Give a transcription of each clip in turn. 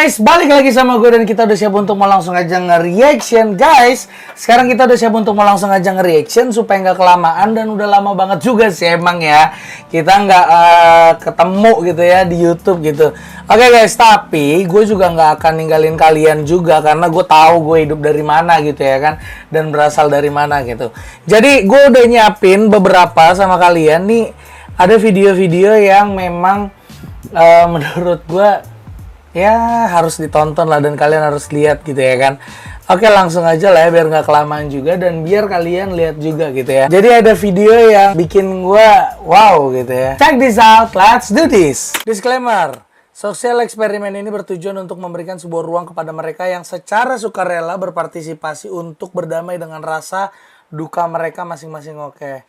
guys, balik lagi sama gue dan kita udah siap untuk mau langsung aja nge-reaction guys. Sekarang kita udah siap untuk mau langsung aja nge-reaction supaya nggak kelamaan dan udah lama banget juga sih emang ya kita nggak ketemu gitu ya di YouTube gitu. Oke guys, tapi gue juga nggak akan ninggalin kalian juga karena gue tahu gue hidup dari mana gitu ya kan dan berasal dari mana gitu. Jadi gue udah nyiapin beberapa sama kalian nih, ada video-video yang memang menurut gue ya harus ditonton lah dan kalian harus lihat gitu ya kan. Oke, langsung aja lah ya biar nggak kelamaan juga dan biar kalian lihat juga gitu ya. Jadi ada video yang bikin gua wow gitu ya. Check this out, let's do this. Disclaimer, sosial eksperimen ini bertujuan untuk memberikan sebuah ruang kepada mereka yang secara sukarela berpartisipasi untuk berdamai dengan rasa duka mereka masing-masing. Oke.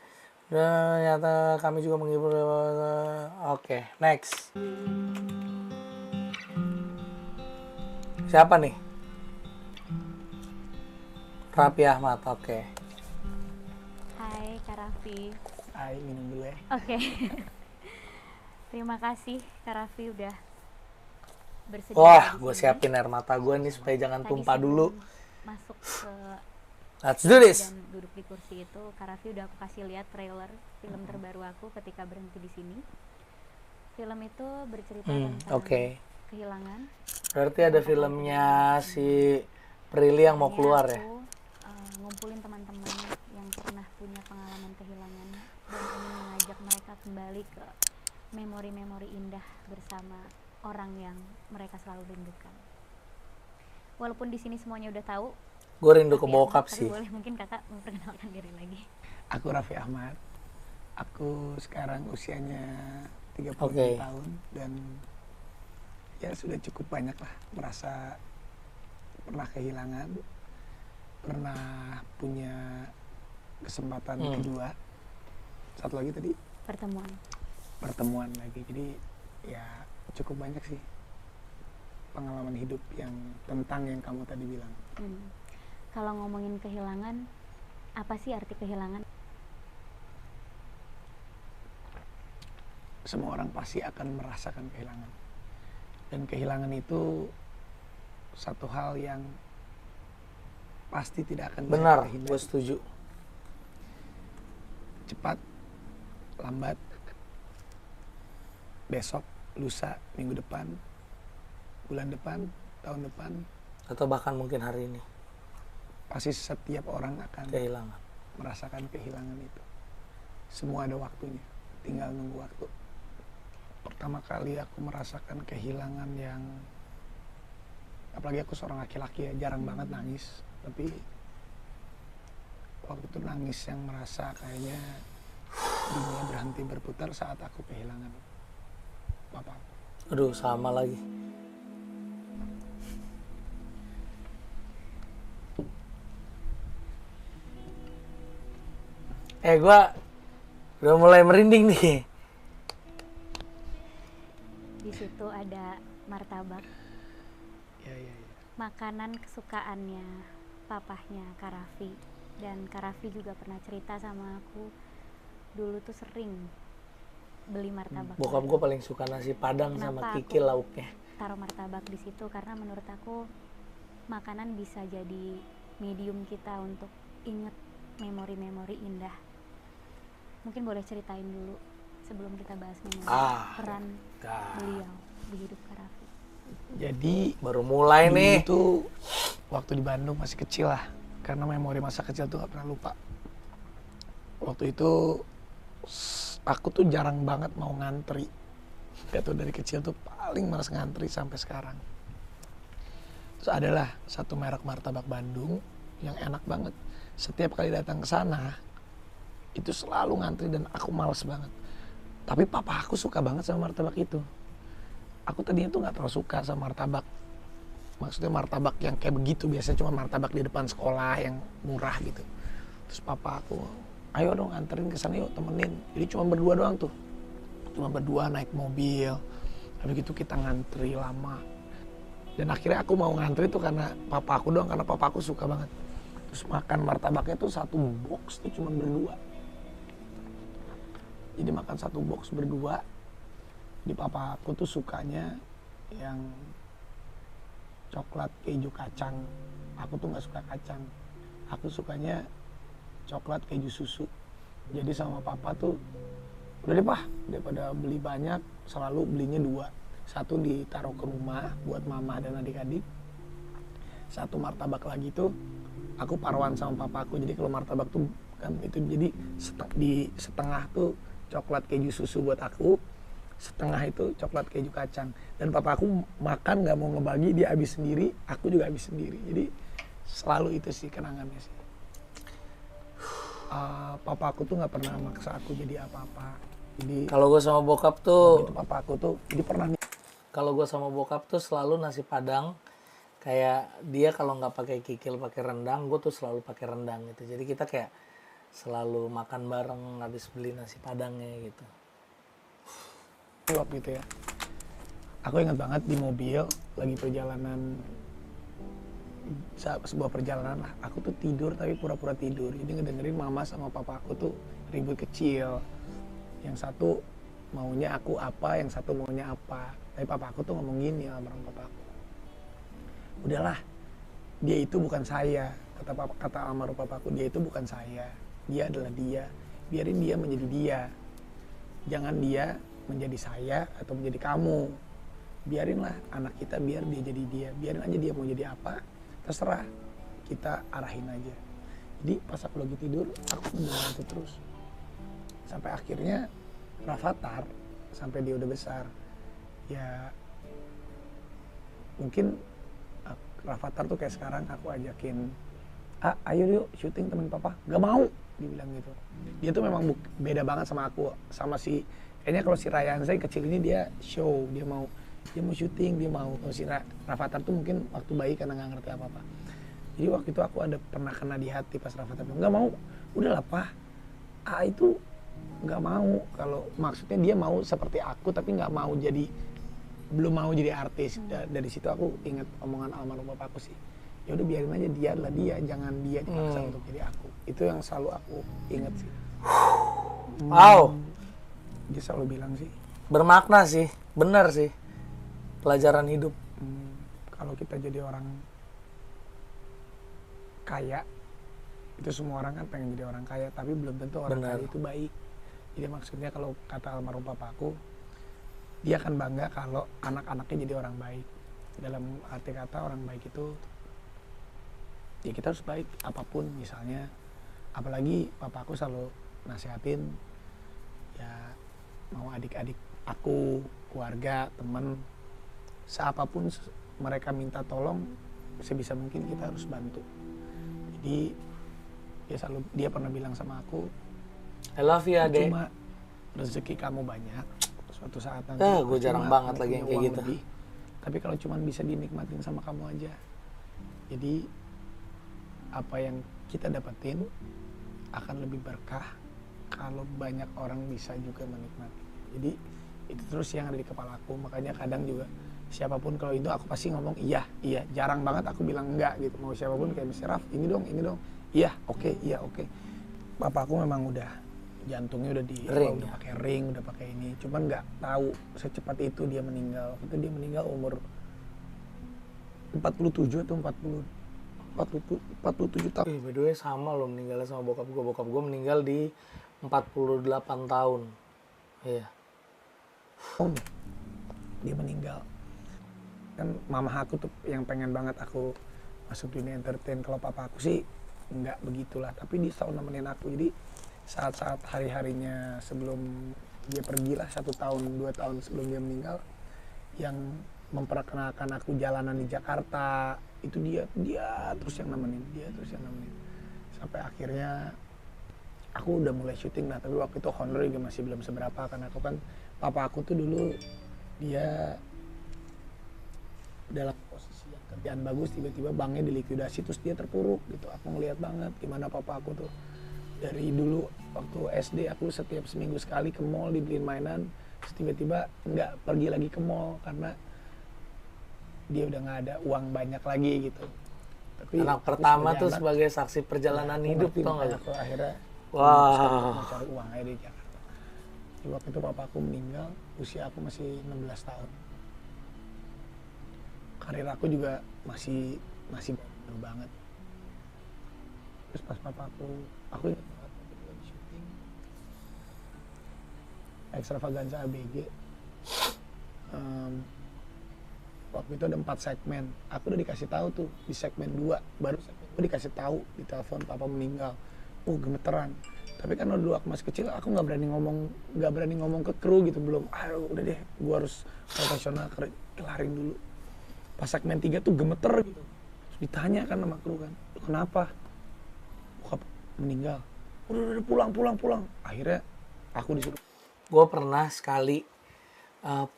Ternyata kami juga menghibur. Oke, next. Siapa nih? Raffi Ahmad, oke. Hai Kak Raffi. Hai, minum dulu ya. Oke. Terima kasih Kak Raffi udah bersedia. Wah, gue siapin air mata gue nih supaya jangan Tadi tumpah sebelum dulu. masuk ke Let's do this. dan duduk di kursi itu, Kak Raffi udah aku kasih lihat trailer film terbaru aku ketika berhenti di sini. Film itu bercerita tentang kehilangan. Berarti ada filmnya si Prilly yang mau keluar ya? Aku ngumpulin teman-teman yang pernah punya pengalaman kehilangan dan ingin mengajak mereka kembali ke memori-memori indah bersama orang yang mereka selalu rindukan. Walaupun di sini semuanya udah tahu, Gue rindu ke bokap tapi sih. boleh mungkin kakak memperkenalkan diri lagi. Aku Raffi Ahmad. Aku sekarang usianya 30 tahun dan ya sudah cukup banyak lah merasa pernah kehilangan, pernah punya kesempatan kedua. Satu lagi tadi pertemuan lagi. Jadi ya cukup banyak sih pengalaman hidup yang tentang yang kamu tadi bilang. Kalau ngomongin kehilangan, apa sih arti kehilangan? Semua orang pasti akan merasakan kehilangan. Dan kehilangan itu satu hal yang pasti tidak akan Benar, terhindari. gue setuju. Cepat, lambat, besok, lusa, minggu depan, bulan depan, tahun depan, Atau bahkan mungkin hari ini pasti setiap orang akan kehilangan. merasakan kehilangan itu. Semua ada waktunya, tinggal nunggu waktu. Pertama kali aku merasakan kehilangan yang, apalagi aku seorang laki-laki ya, jarang banget nangis, tapi waktu itu nangis yang merasa kayaknya dunia berhenti berputar saat aku kehilangan bapak. Aduh, sama lagi. Gue udah mulai merinding nih. Di situ ada martabak, Ya. makanan kesukaannya papahnya Kak Raffi. Dan Kak Raffi juga pernah cerita sama aku, dulu tuh sering beli martabak. Bokap gue paling suka nasi padang sama Kenapa kikil aku lauknya. taruh martabak di situ? Karena menurut aku makanan bisa jadi medium kita untuk inget memori-memori indah. Mungkin boleh ceritain dulu sebelum kita bahas memori peran beliau di hidup Kak Raffi. Jadi Baru mulai dulu nih. itu waktu di Bandung masih kecil lah, karena memori masa kecil tuh gak pernah lupa. Waktu itu aku tuh jarang banget mau ngantri. Gak tau, dari kecil tuh paling malas ngantri sampai sekarang. Terus adalah satu merek martabak Bandung yang enak banget. Setiap kali datang ke sana itu selalu ngantri dan aku males banget. Tapi papa aku suka banget sama martabak itu. Aku tadinya tuh gak terlalu suka sama martabak. Maksudnya martabak yang kayak begitu, biasanya cuma martabak di depan sekolah yang murah gitu. Terus papa aku, ayo dong anterin ke sana yuk, temenin. Jadi cuma berdua doang tuh. Cuma berdua naik mobil. Habis gitu kita ngantri lama. Dan akhirnya aku mau ngantri tuh karena papa aku doang, karena papa aku suka banget. Terus makan martabaknya tuh satu box tuh cuma berdua. Jadi makan satu box berdua. Di papa aku tuh sukanya yang coklat keju kacang. Aku tuh nggak suka kacang, aku sukanya coklat keju susu. Jadi sama papa tuh, udah deh Pak, daripada beli banyak selalu belinya 2. Satu ditaruh ke rumah buat mama dan adik-adik, satu martabak lagi tuh aku paruan sama papaku. Jadi kalau martabak tuh kan itu jadi di setengah tuh coklat keju susu buat aku, setengah itu coklat keju kacang. Dan papa aku makan nggak mau ngebagi, dia habis sendiri, aku juga habis sendiri. Jadi selalu itu sih kenangannya sih. Papa aku tuh nggak pernah maksa aku jadi apa-apa. Jadi Kalau gue sama bokap tuh, itu papa aku tuh jadi pernah nih. kalau gue sama bokap tuh selalu nasi padang. Kayak dia kalau nggak pakai kikil, pakai rendang, gue tuh selalu pakai rendang gitu. Jadi kita kayak selalu makan bareng habis beli nasi padangnya gitu. Waktu itu ya, aku ingat banget di mobil lagi perjalanan, sebuah perjalanan lah, aku tuh tidur tapi pura-pura tidur. Jadi ngedengerin mama sama papa aku tuh ribut kecil, yang satu maunya aku apa, yang satu maunya apa. Tapi papa aku tuh ngomong gini sama orang papa aku, udahlah, dia itu bukan saya, kata almarhum papa aku, dia itu bukan saya, dia adalah dia, biarin dia menjadi dia, jangan dia menjadi saya atau menjadi kamu. Biarinlah anak kita, biar dia jadi dia, biarin aja dia mau jadi apa, terserah, kita arahin aja. Jadi pas aku lagi tidur, aku mendengar itu terus sampai akhirnya Rafathar, sampai dia udah besar ya, mungkin Rafathar tuh kayak sekarang aku ajakin, ayo yuk syuting temen papa, gak mau, dia bilang gitu. Dia tuh memang beda banget sama aku, sama si, kayaknya kalau si Ryan saya kecil ini dia show, dia mau syuting, dia mau. Kalau si Rafathar tuh mungkin waktu bayi karena nggak ngerti apa-apa. Jadi waktu itu aku ada pernah kena di hati pas Rafathar bilang, nggak mau, udahlah Pak, itu nggak mau. Kalau maksudnya dia mau seperti aku tapi nggak mau jadi, belum mau jadi artis. Dari situ aku inget omongan almarhum bapakku sih, ya udah biarin aja, dia adalah dia, jangan dia dipaksa untuk jadi aku. Itu yang selalu aku inget sih. Wow, Dia selalu bilang sih, bermakna sih, benar sih, pelajaran hidup. kalau kita jadi orang kaya, itu semua orang kan pengen jadi orang kaya, tapi belum tentu orang Benar. kaya itu baik. Jadi maksudnya kalau kata almarhum papaku, dia akan bangga kalau anak-anaknya jadi orang baik. Dalam arti kata orang baik itu, ya kita harus baik apapun misalnya. Apalagi papaku selalu nasihatin, ya mau adik-adik aku, keluarga, temen, seapapun mereka minta tolong, sebisa mungkin kita harus bantu. Jadi dia pernah bilang sama aku, I love you adek. cuma rezeki kamu banyak, suatu saat nanti Gue pasti jarang kamu banget lagi punya yang kayak uang gitu. lebih. Tapi kalau cuma bisa dinikmatin sama kamu aja, jadi apa yang kita dapetin akan lebih berkah kalau banyak orang bisa juga menikmati. Jadi itu terus yang ada di kepala aku. Makanya kadang juga siapapun kalau itu aku pasti ngomong iya. Jarang banget aku bilang enggak gitu. Mau siapapun kayak Mr. Raf, ini dong. Iya, oke. Bapak aku memang udah jantungnya udah Ring, udah pakai ring, udah pakai ini. Cuman nggak tahu secepat itu dia meninggal. Itu dia meninggal umur 47 atau 47 tahun. By the way sama lo meninggalnya sama bokap gue. Bokap gue meninggal di 48 tahun. Iya. Dia meninggal. Kan mama aku tuh yang pengen banget aku masuk dunia entertain. Kalau papa aku sih nggak begitulah. Tapi dia selalu nemenin aku. Jadi saat-saat hari-harinya sebelum dia pergi lah, 1 tahun 2 tahun sebelum dia meninggal, yang memperkenalkan aku jalanan di Jakarta, itu dia terus yang nemenin, sampai akhirnya aku udah mulai syuting lah. Tapi waktu itu honor juga masih belum seberapa, karena aku kan, papa aku tuh dulu dia dalam posisi yang kerjaan bagus, tiba-tiba banknya dilikuidasi, terus dia terpuruk gitu. Aku ngeliat banget gimana papa aku tuh dari dulu waktu SD, aku setiap seminggu sekali ke mall dibeliin mainan, terus tiba-tiba nggak pergi lagi ke mall karena dia udah nggak ada uang banyak lagi gitu. Tapi Anak pertama tuh sebagai saksi perjalanan hidup, tau gak? Aku akhirnya Wah. mau cari uang aja di Jakarta. Di waktu itu papa aku meninggal, usia aku masih 16 tahun. karir aku juga masih baru banget. Terus pas papa aku ingat banget waktu itu lagi syuting Extravaganza ABG. Waktu itu ada 4 segmen. Aku udah dikasih tahu tuh di segmen 2. Baru segmen 2 dikasih tahu di telepon papa meninggal. Gemeteran. Tapi kan dulu aku masih kecil, aku nggak berani ngomong ke kru gitu, belum. Udah deh, gua harus profesional, kelarin dulu. Pas segmen 3 tuh gemeter gitu. Terus ditanya kan sama kru kan, kenapa? Bokap meninggal. Udah pulang. Akhirnya aku disuruh. Gue pernah sekali,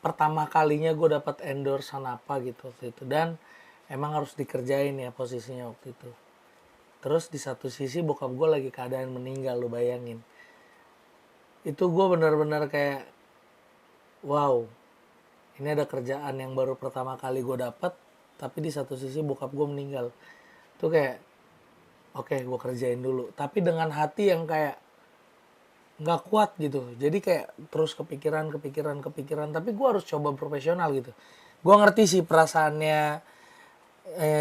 pertama kalinya gue dapat endorsean apa gitu waktu itu, dan emang harus dikerjain ya posisinya waktu itu. Terus di satu sisi bokap gue lagi keadaan meninggal, lo bayangin. Itu gue benar-benar kayak, wow, ini ada kerjaan yang baru pertama kali gue dapat, tapi di satu sisi bokap gue meninggal. Itu kayak, oke, gue kerjain dulu. Tapi dengan hati yang kayak nggak kuat gitu. Jadi kayak terus kepikiran. Tapi gue harus coba profesional gitu. Gue ngerti sih perasaannya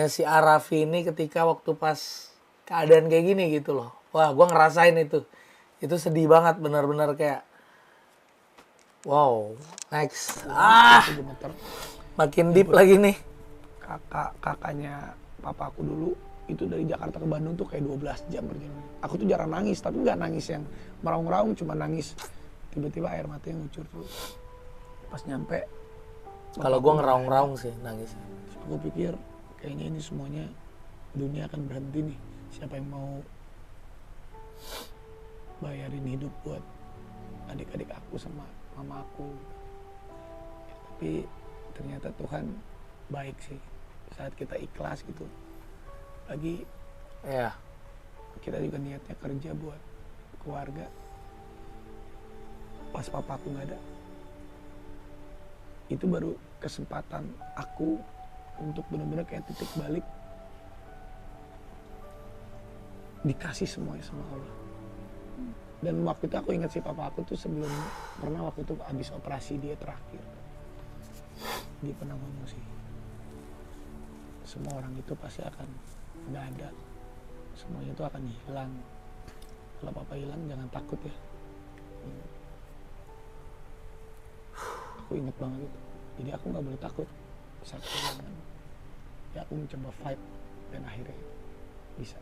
si Arafi ini ketika waktu pas keadaan kayak gini gitu loh. Wah, gue ngerasain itu. Itu sedih banget, benar-benar kayak wow, next. Gemeter. Makin deep lagi nih. Kakaknya papa aku dulu itu dari Jakarta ke Bandung tuh kayak 12 jam perjalanan. Aku tuh jarang nangis, tapi nggak nangis yang meraung-raung, cuma nangis tiba-tiba air matanya ngucur tuh. Pas nyampe, Kalau gue ngeraung-raung sih nangis. aku pikir kayaknya ini semuanya dunia akan berhenti nih. Siapa yang mau bayarin hidup buat adik-adik aku sama mama aku? Ya, tapi ternyata Tuhan baik sih saat kita ikhlas gitu. Lagi Ya, kita juga niatnya kerja buat keluarga. Pas papaku nggak ada, itu baru kesempatan aku untuk benar-benar kayak titik balik, dikasih semuanya sama Allah. Dan waktu itu aku ingat sih papa aku tuh sebelum, pernah waktu itu habis operasi dia terakhir, dia pernah ngomong sih, semua orang itu pasti akan nggak ada, semuanya itu akan hilang. Kalau papa hilang jangan takut ya. Aku inget banget itu. Jadi aku nggak boleh takut saat kehilangan. Ya aku mencoba fight dan akhirnya bisa.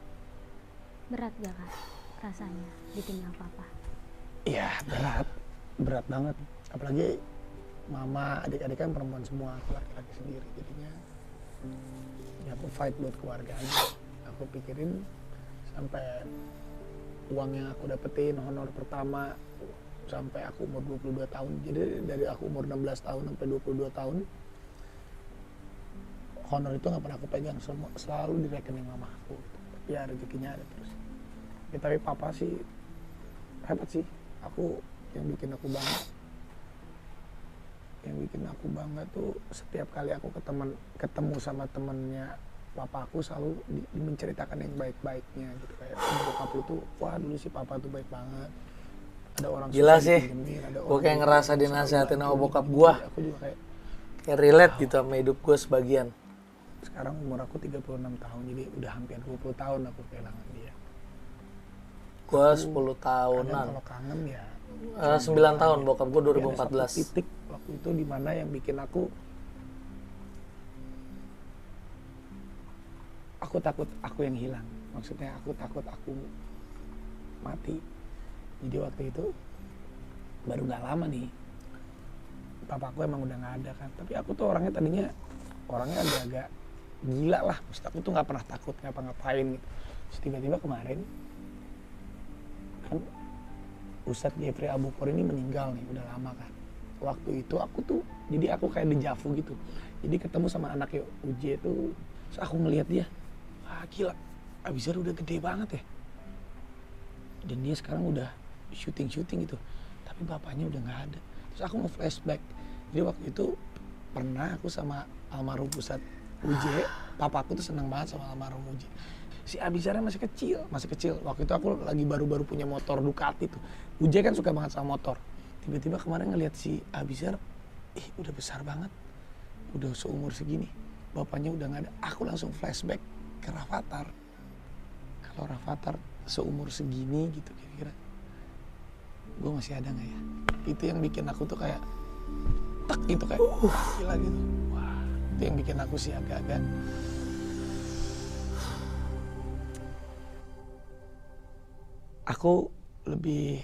Berat gak kak rasanya ditinggal papa? Iya berat banget. Apalagi mama, adik-adik kan perempuan semua, aku laki-laki sendiri. Jadinya ya aku fight buat keluarga aja. Aku pikirin sampai uang yang aku dapetin, honor pertama sampai aku umur 22 tahun. Jadi dari aku umur 16 tahun sampai 22 tahun, honor itu nggak pernah aku pegang, selalu di rekening mama aku. Tapi ya rezekinya ada terus. Ya, tapi papa sih hebat sih. Aku yang bikin aku bangga. Yang bikin aku bangga tuh setiap kali aku ketemu sama temennya papa aku selalu menceritakan yang baik-baiknya gitu. Kayak bokap lu tuh, wah dulu sih papa tuh baik banget. Ada orang gila susah sih. dipinjemin, ada Gue orang kayak ngerasa yang dinasehatin selalu sama bantu, bokap gitu. gue. Aku juga Kayak relate gitu sama hidup gue sebagian. sekarang umur aku 36 tahun, jadi udah hampir 20 tahun aku kehilangan dia. Gue 10 Kadang tahunan. kalau kangen ya 9 tahun, bokap gue tapi ada satu 2014. titik waktu itu dimana yang bikin aku takut aku yang hilang. Maksudnya aku takut aku mati. Jadi waktu itu baru gak lama nih, papaku emang udah gak ada kan. Tapi aku tuh orangnya tadinya agak-agak gila lah. Maksud aku tuh gak pernah takut ngapa-ngapain gitu. Terus tiba-tiba kemarin kan Ustadz Jeffrey Abukor ini meninggal nih, udah lama kan. Waktu itu jadi aku kayak dejavu gitu. Jadi ketemu sama anaknya Uje tuh, terus aku ngelihat dia, wah gila, Abizar udah gede banget ya. Dan dia sekarang udah syuting gitu. Tapi bapaknya udah nggak ada. Terus aku nge-flashback. Jadi waktu itu pernah aku sama almarhum Ustadz Uje, papaku tuh senang banget sama almarhum Uje. Si Abizarnya masih kecil. Waktu itu aku lagi baru-baru punya motor Ducati tuh. Uje kan suka banget sama motor. Tiba-tiba kemarin ngeliat si Abizar, udah besar banget. Udah seumur segini. bapaknya udah nggak ada. Aku langsung flashback ke Rafathar. Kalau Rafathar seumur segini gitu kira-kira, gue masih ada nggak ya? Itu yang bikin aku tuh kayak tak gitu, kayak gila gitu. Wah, itu yang bikin aku sih agak-agak aku lebih